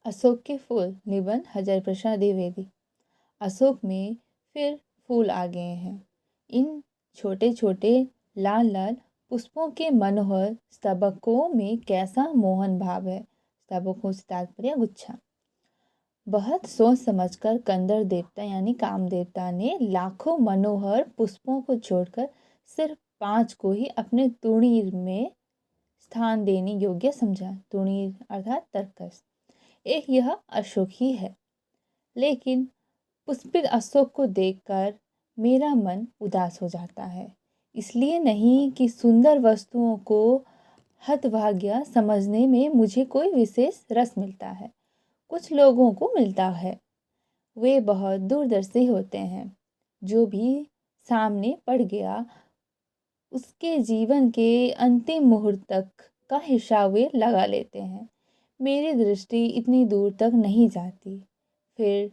अशोक के फूल निबंध हरिप्रसाद द्विवेदी। अशोक में फिर फूल आ गए हैं। इन छोटे छोटे लाल लाल पुष्पों के मनोहर स्तबकों में कैसा मोहन भाव है। स्तबकों से तात्पर्य गुच्छा। बहुत सोच समझकर कंदर देवता यानी काम देवता ने लाखों मनोहर पुष्पों को छोड़कर सिर्फ 5 को ही अपने तुणीर में स्थान देने योग्य समझा। तुणीर अर्थात तरकस। एक यह अशोक ही है। लेकिन पुष्पित अशोक को देखकर मेरा मन उदास हो जाता है। इसलिए नहीं कि सुंदर वस्तुओं को हतभाग्य समझने में मुझे कोई विशेष रस मिलता है। कुछ लोगों को मिलता है। वे बहुत दूरदर्शी होते हैं। जो भी सामने पड़ गया उसके जीवन के अंतिम मुहूर्त तक का हिसाब वे लगा लेते हैं। मेरी दृष्टि इतनी दूर तक नहीं जाती। फिर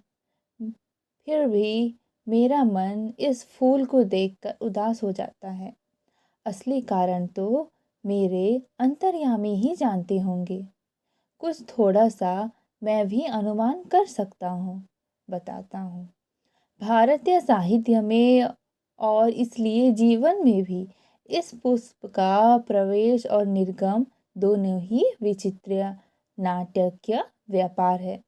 भी मेरा मन इस फूल को देखकर उदास हो जाता है। असली कारण तो मेरे अंतर्यामी ही जानते होंगे। कुछ थोड़ा सा मैं भी अनुमान कर सकता हूँ। बताता हूँ। भारतीय साहित्य में और इसलिए जीवन में भी इस पुष्प का प्रवेश और निर्गम दोनों ही विचित्र नाटकीय व्यापार है।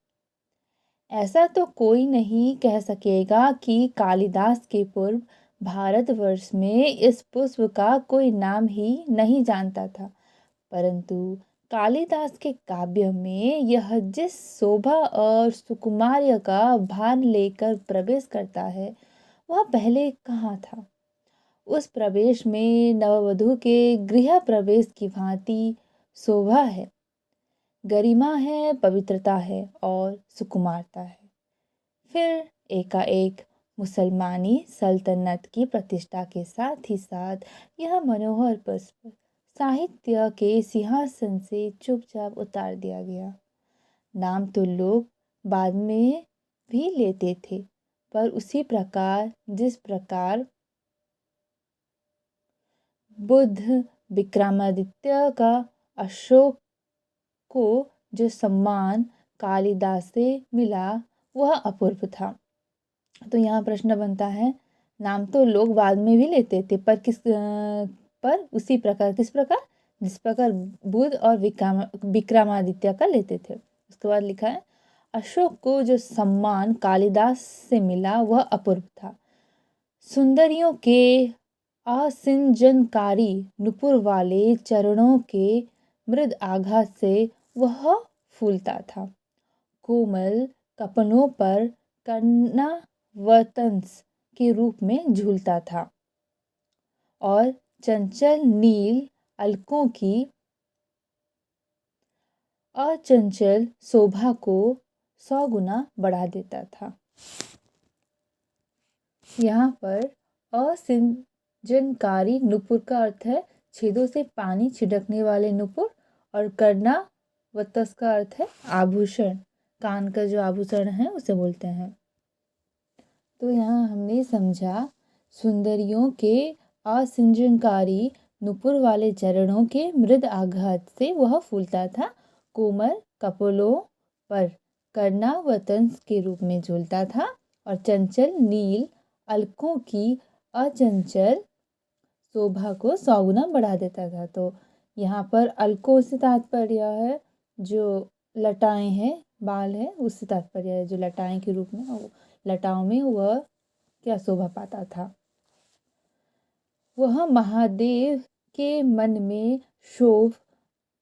ऐसा तो कोई नहीं कह सकेगा कि कालिदास के पूर्व भारतवर्ष में इस पुष्प का कोई नाम ही नहीं जानता था। परंतु कालिदास के काव्य में यह जिस शोभा और सुकुमार्य का भार लेकर प्रवेश करता है वह पहले कहाँ था। उस प्रवेश में नववधू के गृह प्रवेश की भांति शोभा है, गरिमा है, पवित्रता है और सुकुमारता है। फिर एकाएक मुसलमानी सल्तनत की प्रतिष्ठा के साथ ही साथ यह मनोहर पुष्प साहित्य के सिंहासन से चुपचाप उतार दिया गया। नाम तो लोग बाद में भी लेते थे, पर उसी प्रकार जिस प्रकार बुद्ध विक्रमादित्य का अशोक को जो सम्मान कालिदास से मिला वह अपूर्व था। तो यहाँ प्रश्न बनता है, नाम तो लोग बाद में भी लेते थे पर उसी प्रकार किस प्रकार जिस प्रकार बुद्ध और विक्रमादित्य का लेते थे। उसके बाद लिखा है, अशोक को जो सम्मान कालिदास से मिला वह अपूर्व था। सुंदरियों के आसिंजनकारी नुपुर वाले चरणों के मृद आघात से वह फूलता था। कोमल कपनों पर कर्णावतंस के रूप में झूलता था और चंचल नील अलकों की अचंचल शोभा को 100 गुना बढ़ा देता था। यहाँ पर असिंजनकारी नुपुर का अर्थ है छेदों से पानी छिड़कने वाले नुपुर और कर्णावतंस का अर्थ है आभूषण, कान का जो आभूषण है उसे बोलते हैं। तो यहाँ हमने समझा सुंदरियों के असिंजनकारी नुपुर वाले चरणों के मृद आघात से वह फूलता था। कोमल कपोलों पर कर्णावतंस के रूप में झूलता था और चंचल नील अलकों की अचंचल शोभा को 100 गुना बढ़ा देता था। तो यहाँ पर अलकों से तात्पर्य है जो लटाएं हैं, बाल है, उससे तात्पर्य है जो लटाएं के रूप में लटाओं में वह क्या शोभा पाता था। वह महादेव के मन में शोभ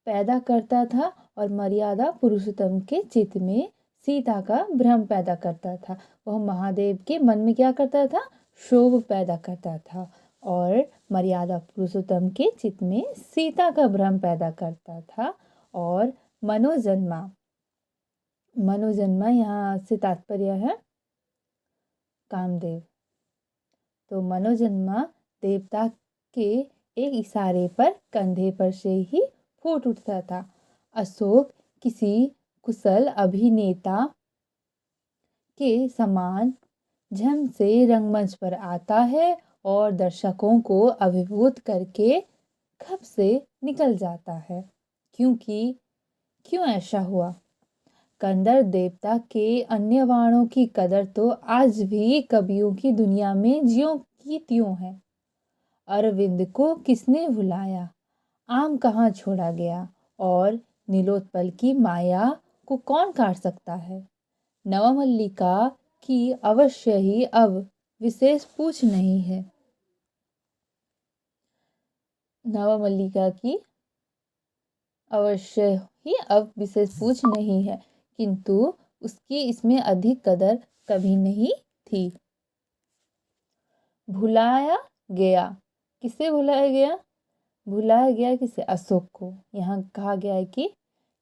पैदा करता था और मर्यादा पुरुषोत्तम के चित्त में सीता का भ्रम पैदा करता था। वह महादेव के मन में क्या करता था, शोभ पैदा करता था और मर्यादा पुरुषोत्तम के चित्त में सीता का भ्रम पैदा करता था। और मनोजन्मा यहाँ से तात्पर्य है कामदेव। तो मनोजन्मा देवता के एक इशारे पर कंधे पर से ही फूट उठता था। अशोक किसी कुशल अभिनेता के समान झम से रंगमंच पर आता है और दर्शकों को अभिभूत करके खप से निकल जाता है। क्यों ऐसा हुआ? कंदर देवता के अन्य वाणों की कदर तो आज भी कवियों की दुनिया में ज्यों की त्यों है। अरविंद को किसने भुलाया, आम कहाँ छोड़ा गया, और नीलोत्पल की माया को कौन काट सकता है। नवमल्लिका की अवश्य ही अब विशेष पूछ नहीं है। नवमल्लिका की अवश्य ही अब विशेष पूछ नहीं है, किंतु उसकी इसमें अधिक कदर कभी नहीं थी। भुलाया गया, किसे भुलाया गया? भुलाया गया किसे? अशोक को। यहाँ कहा गया है कि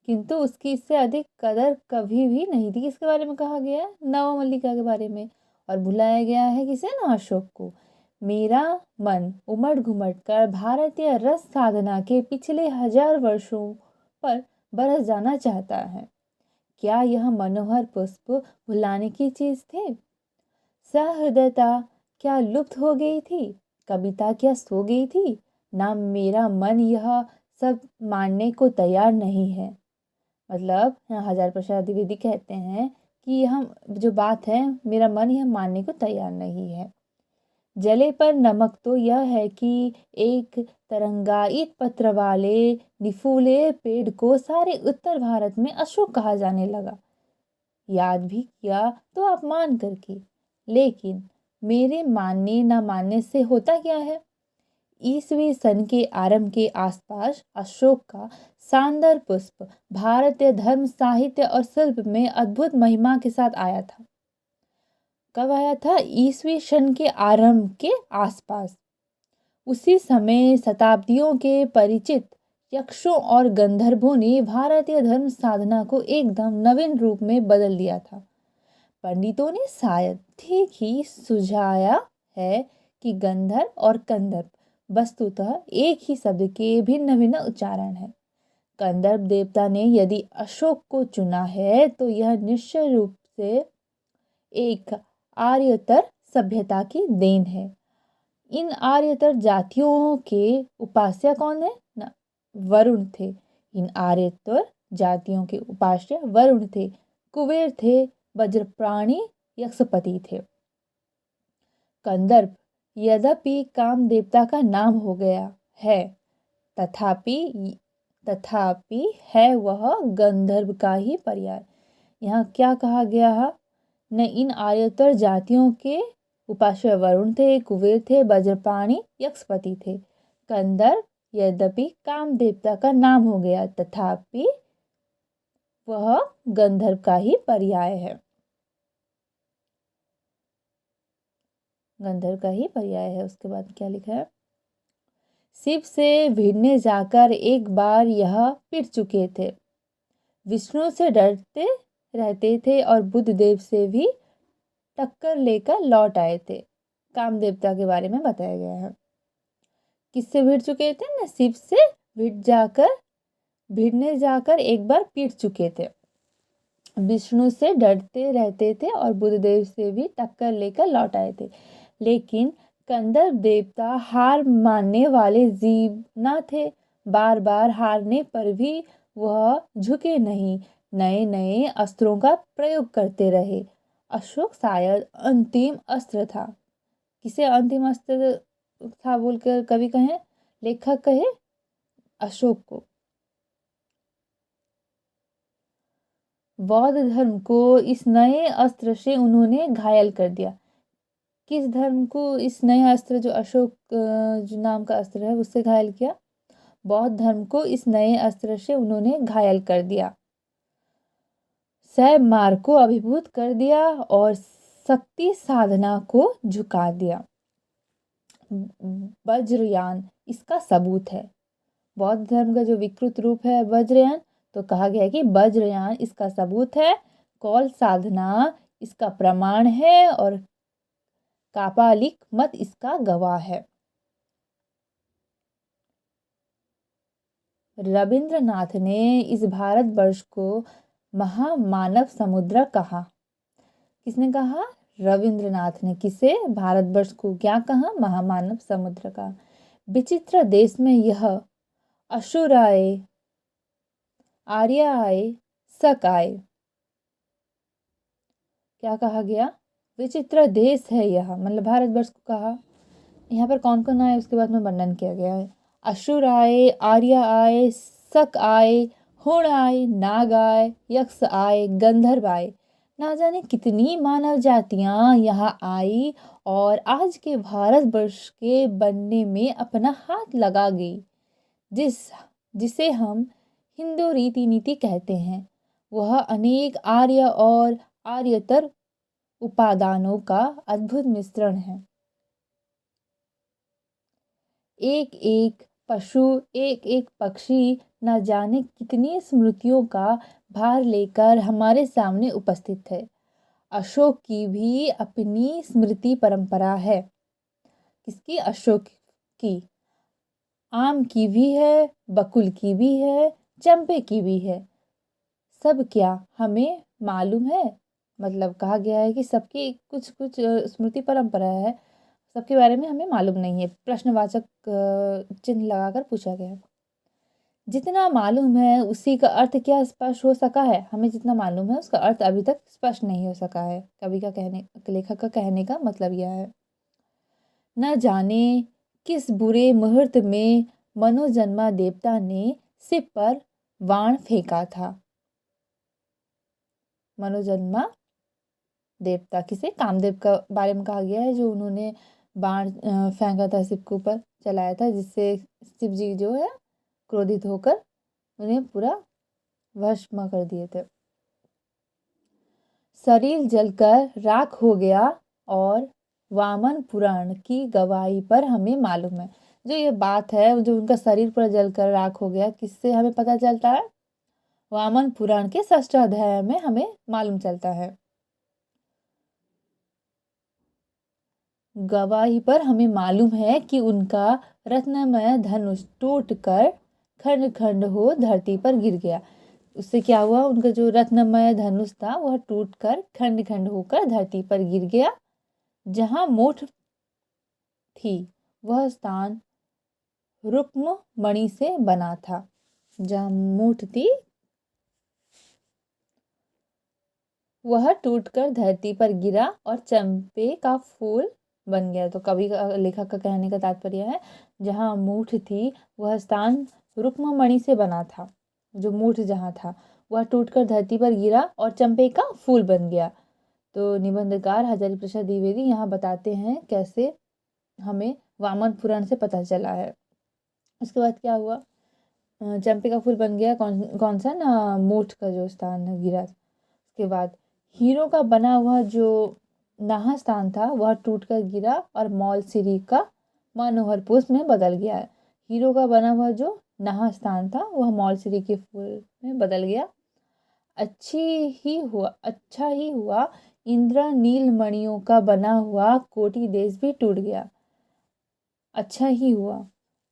किंतु उसकी इससे अधिक कदर कभी भी नहीं थी। किसके बारे में कहा गया है? नवमल्लिका के बारे में। और भुलाया गया है किसे? ना, अशोक को। मेरा मन उमड़ घुमड़ कर भारतीय रस साधना के पिछले 1000 वर्षों पर बरस जाना चाहता है। क्या यह मनोहर पुष्प भुलाने की चीज थे? सहृदयता क्या लुप्त हो गई थी? कविता क्या सो गई थी? ना, मेरा मन यह सब मानने को तैयार नहीं है। मतलब यहाँ हजार प्रसाद द्विवेदी कहते हैं कि यह जो बात है, मेरा मन यह मानने को तैयार नहीं है। जले पर नमक तो यह है कि एक तरंगायित पत्र वाले निफूले पेड़ को सारे उत्तर भारत में अशोक कहा जाने लगा। याद भी किया तो अपमान करके। लेकिन मेरे मानने न मानने से होता क्या है? ईसवी सन के आरंभ के आसपास अशोक का शानदार पुष्प भारतीय धर्म, साहित्य और शिल्प में अद्भुत महिमा के साथ आया था। कब आया था? ईसवी सन के आरंभ के आसपास। उसी समय शताब्दियों के परिचित यक्षों और गंधर्वों ने भारतीय धर्म साधना को एकदम नवीन रूप में बदल दिया था। पंडितों ने शायद ठीक ही सुझाया है कि गंधर्व और कंदर्प वस्तुतः एक ही शब्द के भिन्न भिन्न उच्चारण है। कंदर्प देवता ने यदि अशोक को चुना है तो यह निश्चय रूप से एक आर्यतर सभ्यता की देन है। इन आर्यतर जातियों के उपास्य कौन है ना? वरुण थे। इन आर्यतर जातियों के उपास्य वरुण थे, कुबेर थे, वज्रप्राणी यक्षपति थे। कंदर्प यद्यपि काम देवता का नाम हो गया है, तथापि है वह गंधर्व का ही पर्याय। यहाँ क्या कहा गया है? न, इन आर्यतर जातियों के उपास्य वरुण थे, कुबेर थे, वज्रपाणी यक्षपति थे। कंदर्प यद्यपि काम देवता का नाम हो गया, तथापि वह गंधर्व का ही पर्याय है। गंधर्व का ही पर्याय है। उसके बाद क्या लिखा है? शिव से भिड़ने जाकर एक बार यह पिट चुके थे। विष्णु से डरते रहते थे और बुद्ध देव से भी टक्कर लेकर लौट आए थे। काम देवता के बारे में बताया गया है। किससे भिड़ चुके थे? ना, शिव से भिड़ने जाकर एक बार पिट चुके थे। विष्णु से डरते रहते थे और बुद्ध देव से भी टक्कर लेकर लौट आए थे। लेकिन कंदर्प देवता हार मानने वाले जीव न थे। बार बार हारने पर भी वह झुके नहीं, नए नए अस्त्रों का प्रयोग करते रहे। अशोक शायद अंतिम अस्त्र था। किसे अंतिम अस्त्र था बोलकर कवि कहे, लेखक कहे? अशोक को। बौद्ध धर्म को इस नए अस्त्र से उन्होंने घायल कर दिया। किस धर्म को इस नए अस्त्र जो अशोक जो नाम का अस्त्र है उससे घायल किया? बौद्ध धर्म को इस नए अस्त्र से उन्होंने घायल कर दिया, शैव मार्ग को अभिभूत कर दिया और शक्ति साधना को झुका दिया। वज्रयान इसका सबूत है। बौद्ध धर्म का जो विकृत रूप है वज्रयान, तो कहा गया है कि वज्रयान इसका सबूत है, कौल साधना इसका प्रमाण है और कापालिक मत इसका गवाह है। रविंद्रनाथ ने इस भारतवर्ष को महामानव समुद्र कहा। किसने कहा? रविंद्रनाथ ने। किसे? भारतवर्ष को क्या कहा? महामानव समुद्र का। विचित्र देश में यह असुर आए, आर्य आए, शक आए। क्या कहा गया? विचित्र देश है यह, मतलब भारतवर्ष को कहा। यहाँ पर कौन कौन आए उसके बाद में वर्णन किया गया है। असुर आए, आर्य आए, शक आए, हुण आए, नाग आए, यक्ष आए, गंधर्व आए। ना जाने कितनी मानव जातियाँ यहाँ आई और आज के भारतवर्ष के बनने में अपना हाथ लगा गई। जिसे हम हिंदू रीति नीति कहते हैं, वह अनेक आर्य और आर्यतर उपादानों का अद्भुत मिश्रण है। एक एक पशु, एक एक पक्षी न जाने कितनी स्मृतियों का भार लेकर हमारे सामने उपस्थित है। अशोक की भी अपनी स्मृति परंपरा है। किसकी? अशोक की। आम की भी है, बकुल की भी है, चंपे की भी है। सब क्या हमें मालूम है? मतलब कहा गया है कि सबकी कुछ कुछ स्मृति परंपरा है, सबके बारे में हमें मालूम नहीं है। प्रश्नवाचक चिन्ह लगाकर पूछा गया है। जितना मालूम है उसी का अर्थ क्या स्पष्ट हो सका है? हमें जितना मालूम है उसका अर्थ अभी तक स्पष्ट नहीं हो सका है। कवि का कहने, लेखक का कहने का मतलब यह है। न जाने किस बुरे मुहूर्त में मनोजन्मा देवता ने सिर पर बाण फेंका था। मनोजन्मा देवता किसे? कामदेव का बारे में कहा गया है, जो उन्होंने बाण फेंका था शिव के ऊपर, चलाया था, जिससे शिव जी जो है क्रोधित होकर उन्हें पूरा भस्म कर दिए थे। शरीर जलकर राख हो गया और वामन पुराण की गवाही पर हमें मालूम है। जो ये बात है, जो उनका शरीर पर जलकर राख हो गया, किससे हमें पता चलता है? वामन पुराण के 6ठ अध्याय में हमें मालूम चलता है। गवाही पर हमें मालूम है कि उनका रत्नमय धनुष टूटकर खंड खंड हो धरती पर गिर गया। उससे क्या हुआ? उनका जो रत्नमय धनुष था वह टूटकर खंड खंड होकर धरती पर गिर गया। जहां मूठ थी वह स्थान रुक्म मणि से बना था। जहां मूठ थी वह टूटकर धरती पर गिरा और चंपे का फूल बन गया। तो कवि का, लेखक का कहने का तात्पर्य है, जहाँ मूठ थी वह स्थान रुक्म मणि से बना था। जो मूठ जहाँ था वह टूटकर धरती पर गिरा और चंपे का फूल बन गया। तो निबंधकार हजारी प्रसाद द्विवेदी यहाँ बताते हैं कैसे हमें वामन पुराण से पता चला है। उसके बाद क्या हुआ? चंपे का फूल बन गया, कौन कौन सा ना, मूठ का जो स्थान गिरा। उसके बाद हीरो का बना हुआ जो नाहा स्थान था वह टूटकर गिरा और मौलसिरी का मनोहर पुष्प में बदल गया। हीरो का बना हुआ जो नाहा स्थान था वह मौलसिरी के फूल में बदल गया। अच्छा ही हुआ इंद्र नील मणियों का बना हुआ कोटि देश भी टूट गया। अच्छा ही हुआ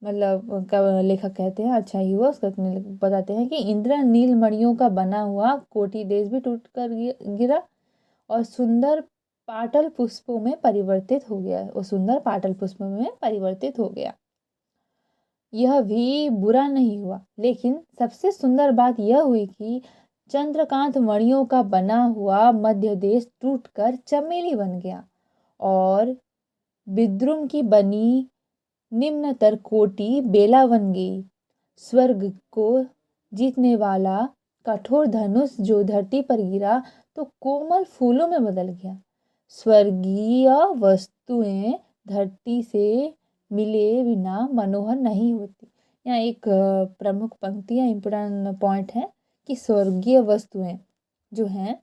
मतलब लेखक कहते हैं अच्छा ही हुआ, उसका बताते हैं कि इंद्र नील मणियों का बना हुआ कोटि देश भी टूट कर गिरा और सुंदर पाटल पुष्पों में परिवर्तित हो गया। और सुंदर पाटल पुष्पों में परिवर्तित हो गया। यह भी बुरा नहीं हुआ, लेकिन सबसे सुंदर बात यह हुई कि चंद्रकांत मणियों का बना हुआ मध्य देश टूटकर चमेली बन गया और विद्रुम की बनी निम्नतर कोटि बेला बन गई। स्वर्ग को जीतने वाला कठोर धनुष जो धरती पर गिरा तो कोमल फूलों में बदल गया। स्वर्गीय वस्तुएं धरती से मिले बिना मनोहर नहीं होती। यहाँ एक प्रमुख पंक्ति है, इम्पोर्टेंट पॉइंट है कि स्वर्गीय वस्तुएं जो हैं,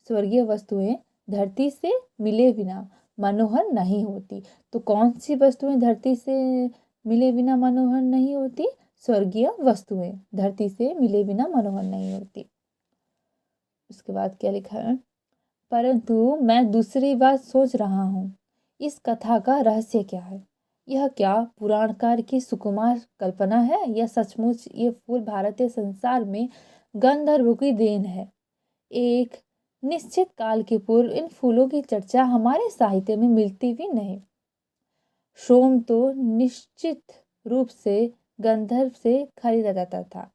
स्वर्गीय वस्तुएं धरती से मिले बिना मनोहर नहीं होती। तो कौन सी वस्तुएं धरती से मिले बिना मनोहर नहीं होती? स्वर्गीय वस्तुएं धरती से मिले बिना मनोहर नहीं होती। उसके बाद क्या लिखा है? परंतु मैं दूसरी बात सोच रहा हूँ, इस कथा का रहस्य क्या है? यह क्या पुराणकार की सुकुमार कल्पना है या सचमुच ये फूल भारतीय संसार में गंधर्वों की देन है? एक निश्चित काल के पूर्व इन फूलों की चर्चा हमारे साहित्य में मिलती भी नहीं। सोम तो निश्चित रूप से गंधर्व से खरीदा जाता था।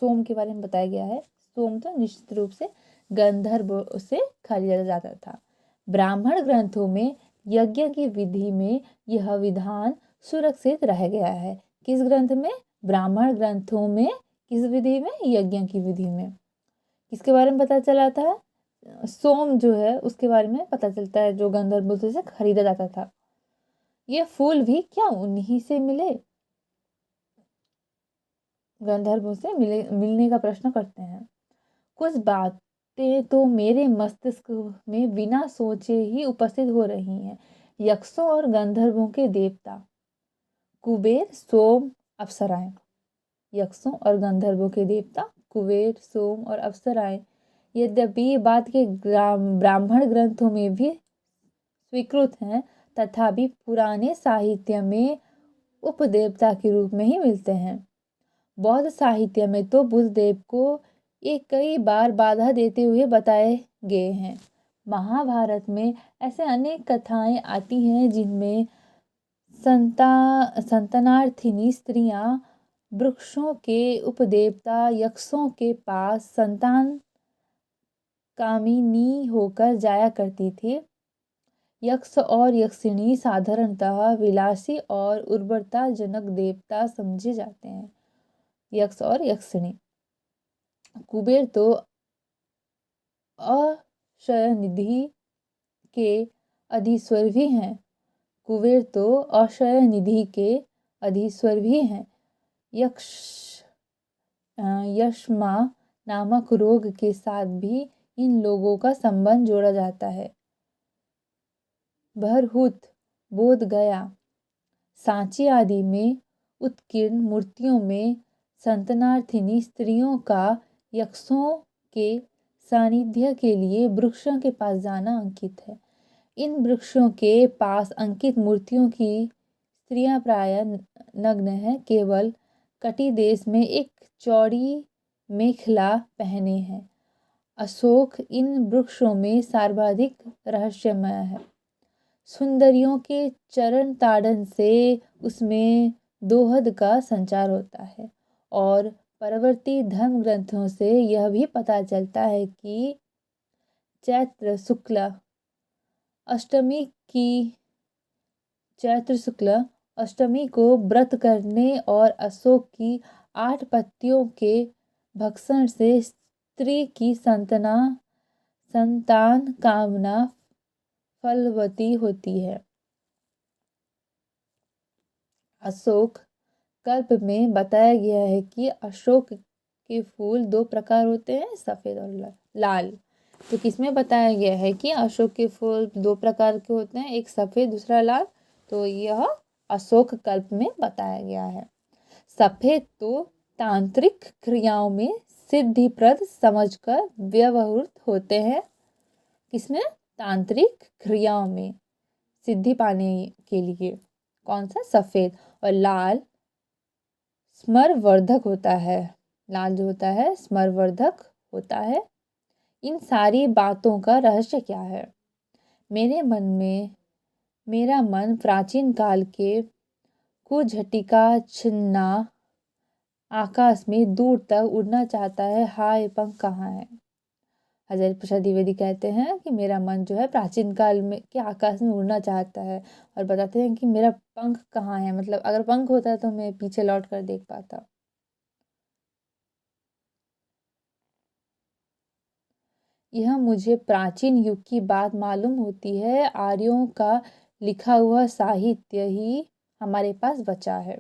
सोम के बारे में बताया गया है, सोम तो निश्चित रूप से गंधर्व से खरीदा जाता था। ब्राह्मण ग्रंथों में यज्ञ की विधि में यह विधान सुरक्षित रह गया है। किस ग्रंथ में? ब्राह्मण ग्रंथों में। किस विधि में? यज्ञ की विधि में। किसके बारे में पता चलाता है? सोम जो है उसके बारे में पता चलता है, जो गंधर्व से खरीदा जाता था। ये फूल भी क्या उन्हीं से मिले? गंधर्वों से मिलने का प्रश्न करते हैं। कुछ बातें तो मेरे मस्तिष्क में बिना सोचे ही उपस्थित हो रही हैं। यक्षों और गंधर्वों के देवता कुबेर, सोम, अप्सराएं। यक्षों और गंधर्वों के देवता कुबेर, सोम और अप्सराएं। यद्यपि ये बात के ब्राह्मण ग्रंथों में भी स्वीकृत हैं, तथापि पुराने साहित्य में उपदेवता के रूप में ही मिलते हैं। बौद्ध साहित्य में तो बुद्धदेव को ये कई बार बाधा देते हुए बताए गए हैं। महाभारत में ऐसे अनेक कथाएं आती हैं जिनमें संतानार्थिनी स्त्रियां वृक्षों के उपदेवता यक्षों के पास संतान कामिनी होकर जाया करती थी। यक्ष और यक्षिणी साधारणतः विलासी और उर्वरताजनक देवता समझे जाते हैं। यक्ष और यक्षिणी। कुबेर तो अक्षयनिधि के अधीश्वर भी हैं। कुबेर तो अक्षयनिधि के अधीश्वर भी हैं। यक्ष्मा नामक रोग के साथ भी इन लोगों का संबंध जोड़ा जाता है। बरहुत, बोध गया, सांची आदि में उत्कीर्ण मूर्तियों में संतानार्थिनी स्त्रियों का यक्षों के सानिध्य के लिए वृक्षों के पास जाना अंकित है। इन वृक्षों के पास अंकित मूर्तियों की स्त्रियां प्रायः नग्न हैं, केवल कटी देश में एक चौड़ी मेखला पहने हैं। अशोक इन वृक्षों में सर्वाधिक रहस्यमय है। सुंदरियों के चरण ताड़न से उसमें दोहद का संचार होता है। और परवर्ती धर्म ग्रंथों से यह भी पता चलता है कि चैत्र शुक्ल अष्टमी को व्रत करने और अशोक की 8 पत्तियों के भक्षण से स्त्री की संतान कामना फलवती होती है। अशोक कल्प में बताया गया है कि अशोक के फूल 2 प्रकार होते हैं, सफ़ेद और लाल। तो किसमें बताया गया है कि अशोक के फूल 2 प्रकार के होते हैं, एक सफ़ेद दूसरा लाल? तो यह अशोक कल्प में बताया गया है। सफ़ेद तो तांत्रिक क्रियाओं में सिद्धिप्रद समझकर व्यवहृत होते हैं। किसमें? तांत्रिक क्रियाओं में सिद्धि पाने के लिए। कौन सा? सफ़ेद। और लाल स्मरवर्धक होता है। लाल जो होता है स्मरवर्धक होता है। इन सारी बातों का रहस्य क्या है? मेरा मन प्राचीन काल के कुझटिका छिन्ना आकाश में दूर तक उड़ना चाहता है। हाय, पंख कहाँ है? हजारी प्रसाद द्विवेदी कहते हैं कि मेरा मन जो है प्राचीन काल में के आकाश में उड़ना चाहता है, और बताते हैं कि मेरा पंख कहाँ है। मतलब अगर पंख होता तो मैं पीछे लौट कर देख पाता। यह मुझे प्राचीन युग की बात मालूम होती है। आर्यों का लिखा हुआ साहित्य ही हमारे पास बचा है।